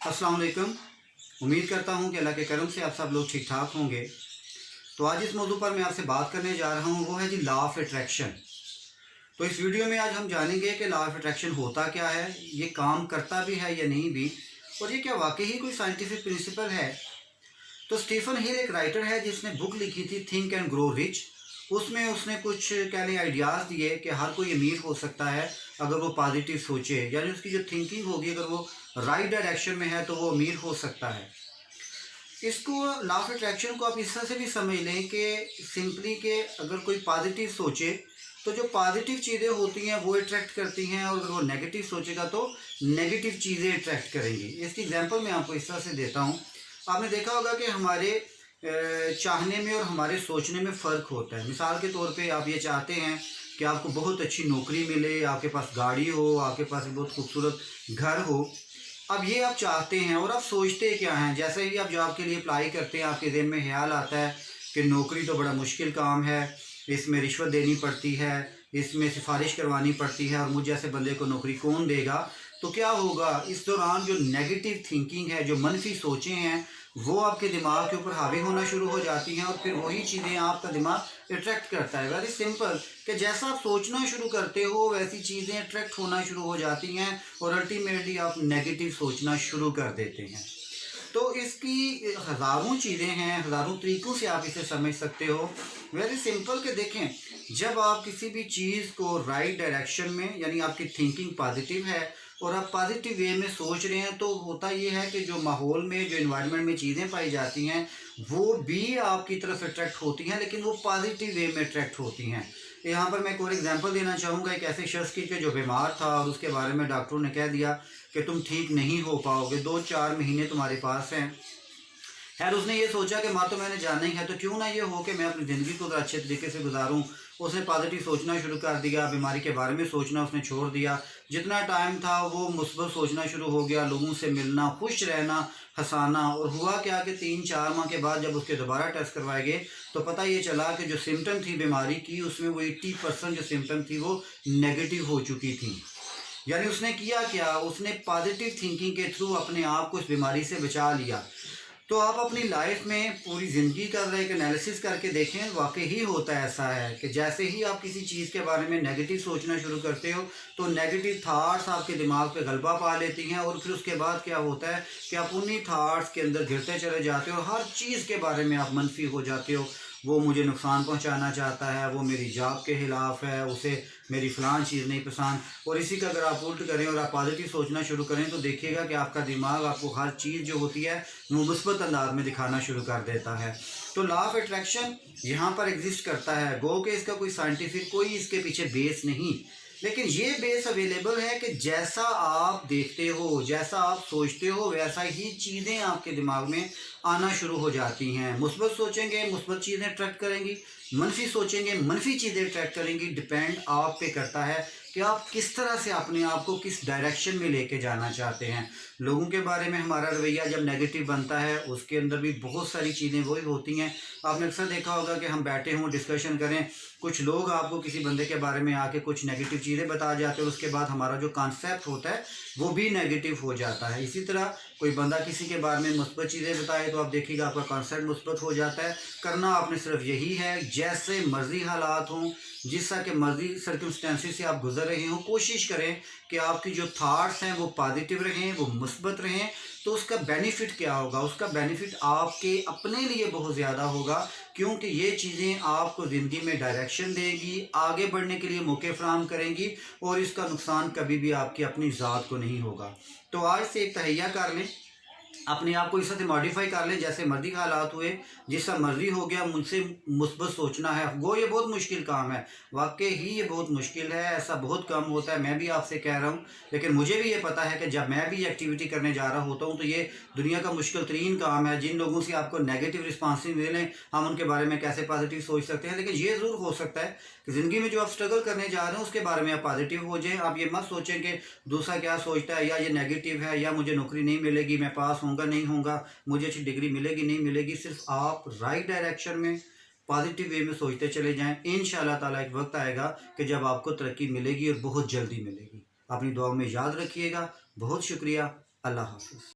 अस्सलाम वालेकुम। उम्मीद करता हूँ कि अल्लाह के करम से आप सब लोग ठीक ठाक होंगे। तो आज इस मौजू पर मैं आपसे बात करने जा रहा हूँ, वो है जी लॉ ऑफ अट्रैक्शन। तो इस वीडियो में आज हम जानेंगे कि लॉ ऑफ अट्रैक्शन होता क्या है, ये काम करता भी है या नहीं भी, और ये क्या वाकई ही कोई साइंटिफिक प्रिंसिपल है। तो स्टीफन हिल एक राइटर है जिसने बुक लिखी थी थिंक एंड ग्रो रिच। उसमें उसने कुछ कह लें आइडियाज़ दिए कि हर कोई अमीर हो सकता है अगर वो पॉजिटिव सोचे, यानी उसकी जो थिंकिंग होगी अगर वो राइट डायरेक्शन में है तो वो अमीर हो सकता है। इसको लॉ ऑफ अट्रैक्शन को आप इस तरह से भी समझ लें कि सिंपली कि अगर कोई पॉजिटिव सोचे तो जो पॉजिटिव चीज़ें होती हैं वो अट्रैक्ट करती हैं, और अगर वो नेगेटिव सोचेगा तो नेगेटिव चीज़ें अट्रैक्ट करेंगी। इसकी एग्जांपल मैं आपको इस तरह से देता हूँ। आपने देखा होगा कि हमारे चाहने में और हमारे सोचने में फ़र्क होता है। मिसाल के तौर पे आप ये चाहते हैं कि आपको बहुत अच्छी नौकरी मिले, आपके पास गाड़ी हो, आपके पास बहुत खूबसूरत घर हो। अब ये आप चाहते हैं और आप सोचते क्या हैं, जैसे ही आप जॉब के लिए अप्लाई करते हैं आपके दिल में ख्याल आता है कि नौकरी तो बड़ा मुश्किल काम है, इसमें रिश्वत देनी पड़ती है, इसमें सिफारिश करवानी पड़ती है, और मुझ जैसे बंदे को नौकरी कौन देगा। तो क्या होगा, इस दौरान जो नेगेटिव थिंकिंग है, जो मनफी सोचें हैं, वो आपके दिमाग के ऊपर हावी होना शुरू हो जाती हैं, और फिर वही चीज़ें आपका दिमाग अट्रैक्ट करता है। वेरी सिंपल कि जैसा आप सोचना शुरू करते हो वैसी चीज़ें अट्रैक्ट होना शुरू हो जाती हैं, और अल्टीमेटली आप नेगेटिव सोचना शुरू कर देते हैं। तो इसकी हज़ारों चीज़ें हैं, हज़ारों तरीक़ों से आप इसे समझ सकते हो। वेरी सिंपल कि देखें, जब आप किसी भी चीज़ को राइट डायरेक्शन में, यानी आपकी थिंकिंग पॉजिटिव है और आप पॉजिटिव वे में सोच रहे हैं, तो होता ये है कि जो माहौल में, जो इन्वायरमेंट में चीज़ें पाई जाती हैं वो भी आपकी तरफ अट्रैक्ट होती हैं, लेकिन वो पॉजिटिव वे में अट्रैक्ट होती हैं। यहाँ पर मैं एक और एग्जांपल देना चाहूँगा, एक ऐसे शख्स की कि जो बीमार था और उसके बारे में डॉक्टरों ने कह दिया कि तुम ठीक नहीं हो पाओगे, 2-4 महीने तुम्हारे पास हैं। खैर उसने ये सोचा कि माँ तो मैंने जाना ही है, तो क्यों ना ये हो कि मैं अपनी ज़िंदगी को अच्छे तरीके से गुजारूँ। उसने पॉजिटिव सोचना शुरू कर दिया, बीमारी के बारे में सोचना उसने छोड़ दिया। जितना टाइम था वो मुस्बत सोचना शुरू हो गया, लोगों से मिलना, खुश रहना, हँसाना। और हुआ क्या कि 3-4 माह के बाद जब उसके दोबारा टेस्ट करवाए गए तो पता ये चला कि जो सिम्टम थी बीमारी की, उसमें वो 80% जो सिम्टम थी वो नेगेटिव हो चुकी थी। यानी उसने किया क्या, उसने पॉजिटिव थिंकिंग के थ्रू अपने आप को इस बीमारी से बचा लिया। तो आप अपनी लाइफ में पूरी ज़िंदगी का एक एनालिसिस करके देखें, वाकई ही होता है ऐसा है कि जैसे ही आप किसी चीज़ के बारे में नेगेटिव सोचना शुरू करते हो तो नेगेटिव थाट्स आपके दिमाग पे गलबा पा लेती हैं, और फिर उसके बाद क्या होता है कि आप उन्हीं थाट्स के अंदर गिरते चले जाते हो, हर चीज़ के बारे में आप मनफी हो जाते हो। वो मुझे नुकसान पहुंचाना चाहता है, वो मेरी जॉब के ख़िलाफ़ है, उसे मेरी फ़लाँ चीज़ नहीं पसंद। और इसी का अगर आप उल्ट करें और आप पॉजिटिव सोचना शुरू करें तो देखिएगा कि आपका दिमाग आपको हर चीज़ जो होती है वो मुस्बत अंदाज में दिखाना शुरू कर देता है। तो लॉ ऑफ अट्रैक्शन यहाँ पर एग्जिस्ट करता है, गो कि इसका कोई साइंटिफिक कोई इसके पीछे बेस नहीं, लेकिन ये बेस अवेलेबल है कि जैसा आप देखते हो, जैसा आप सोचते हो, वैसा ही चीज़ें आपके दिमाग में आना शुरू हो जाती हैं। मुस्बत सोचेंगे मुस्बत चीज़ें अट्रैक्ट करेंगी, मनफी सोचेंगे मनफी चीज़ें अट्रैक्ट करेंगी। डिपेंड आप पे करता है कि आप किस तरह से अपने आप को किस डायरेक्शन में लेके जाना चाहते हैं। लोगों के बारे में हमारा रवैया जब नेगेटिव बनता है उसके अंदर भी बहुत सारी चीज़ें वही होती हैं। आपने अक्सर देखा होगा कि हम बैठे हों, डिस्कशन करें, कुछ लोग आपको किसी बंदे के बारे में आके कुछ नेगेटिव चीज़ें बता जाते हैं, और उसके बाद हमारा जो कॉन्सेप्ट होता है वो भी नेगेटिव हो जाता है। इसी तरह कोई बंदा किसी के बारे में मुस्बत चीज़ें बताए तो आप देखिएगा आपका कॉन्सेप्ट मुस्बत हो जाता है। करना आपने सिर्फ यही है, जैसे मर्ज़ी हालात हों, जिस तरह के मर्ज़ी सर्कमस्टेंसेस से आप गुजर रहे हों, कोशिश करें कि आपकी जो थाट्स हैं वो पॉजिटिव रहें, वो मुस्बत रहें। तो उसका बेनिफिट क्या होगा, उसका बेनिफिट आपके अपने लिए बहुत ज़्यादा होगा, क्योंकि ये चीज़ें आपको ज़िंदगी में डायरेक्शन देगी, आगे बढ़ने के लिए मौके फराहम करेंगी, और इसका नुकसान कभी भी आपकी अपनी ज़ात को नहीं होगा। तो आज से एक तहैया कर लें, अपने आप को इस तरह से मॉडिफाई कर लें, जैसे मर्जी हालात हुए, जैसा मर्जी हो गया, मुझसे मुस्बत सोचना है। वो ये बहुत मुश्किल काम है, वाकई ही ये बहुत मुश्किल है, ऐसा बहुत कम होता है, मैं भी आपसे कह रहा हूँ। लेकिन मुझे भी ये पता है कि जब मैं भी एक्टिविटी करने जा रहा होता हूँ तो ये दुनिया का मुश्किल तरीन काम है। जिन लोगों से आपको नेगेटिव रिस्पॉन्सिव मिलें, हम उनके बारे में कैसे पॉजिटिव सोच सकते हैं। लेकिन ये ज़रूर हो सकता है कि ज़िंदगी में जो आप स्ट्रगल करने जा रहे हैं उसके बारे में आप पॉजिटिव हो जाएं। आप ये मत सोचें कि दूसरा क्या सोचता है, या ये नेगेटिव है, या मुझे नौकरी नहीं मिलेगी, मैं पास होऊंगा नहीं होऊंगा, मुझे अच्छी डिग्री मिलेगी नहीं मिलेगी। सिर्फ आप राइट डायरेक्शन में पॉजिटिव वे में सोचते चले जाएं। इंशाल्लाह ताला एक वक्त आएगा कि जब आपको तरक्की मिलेगी, और बहुत जल्दी मिलेगी। अपनी दुआओं में याद रखिएगा। बहुत शुक्रिया। अल्लाह हाफिज़।